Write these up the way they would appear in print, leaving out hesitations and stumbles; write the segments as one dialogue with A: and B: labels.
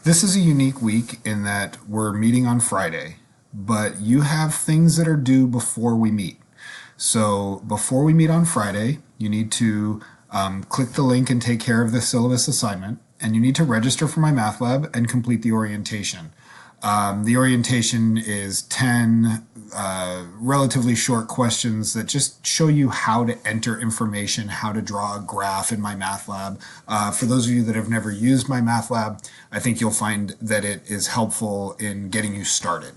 A: This is a unique week in that we're meeting on Friday, but you have things that are due before we meet. So before we meet on Friday, you need to click the link and take care of the syllabus assignment, and you need to register for my math lab and complete the orientation. The orientation is 10 relatively short questions that just show you how to enter information, how to draw a graph in my math lab. For those of you that have never used my math lab, I think you'll find that it is helpful in getting you started.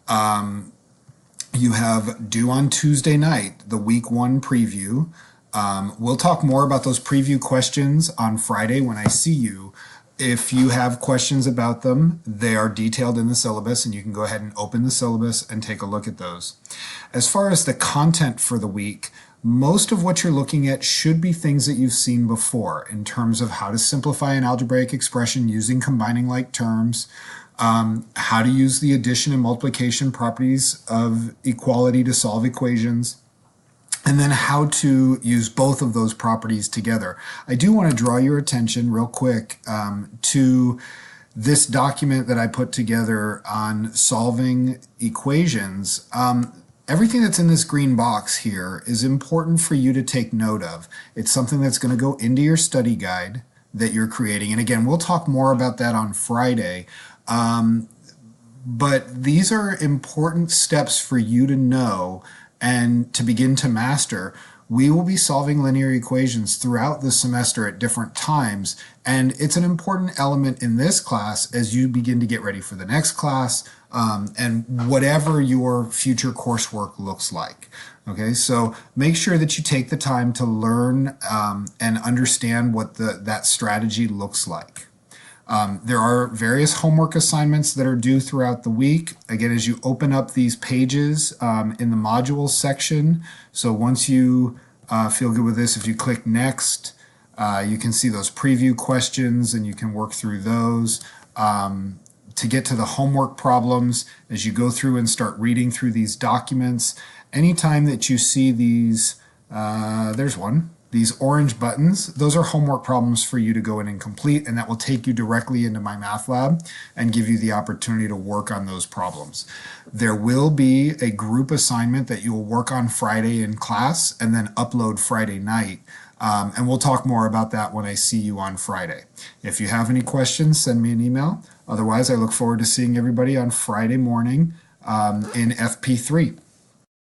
A: You have due on Tuesday night, the week 1 preview. We'll talk more about those preview questions on Friday when I see you. If you have questions about them, they are detailed in the syllabus, and you can go ahead and open the syllabus and take a look at those. As far as the content for the week, most of what you're looking at should be things that you've seen before in terms of how to simplify an algebraic expression using combining like terms, how to use the addition and multiplication properties of equality to solve equations, and then how to use both of those properties together. I do want to draw your attention real quick to this document that I put together on solving equations. Everything that's in this green box here is important for you to take note of. It's something that's going to go into your study guide that you're creating. And again, we'll talk more about that on Friday. But these are important steps for you to know and to begin to master. We will be solving linear equations throughout the semester at different times, and it's an important element in this class as you begin to get ready for the next class and whatever your future coursework looks like. Okay, so make sure that you take the time to learn and understand what that strategy looks like. There are various homework assignments that are due throughout the week. Again, as you open up these pages in the modules section, so once you feel good with this, if you click next, you can see those preview questions and you can work through those. To get to the homework problems, as you go through and start reading through these documents, anytime that you see these, there's one. These orange buttons, those are homework problems for you to go in and complete, and that will take you directly into my math lab and give you the opportunity to work on those problems. There will be a group assignment that you will work on Friday in class and then upload Friday night. And we'll talk more about that when I see you on Friday. If you have any questions, send me an email. Otherwise, I look forward to seeing everybody on Friday morning in FP3.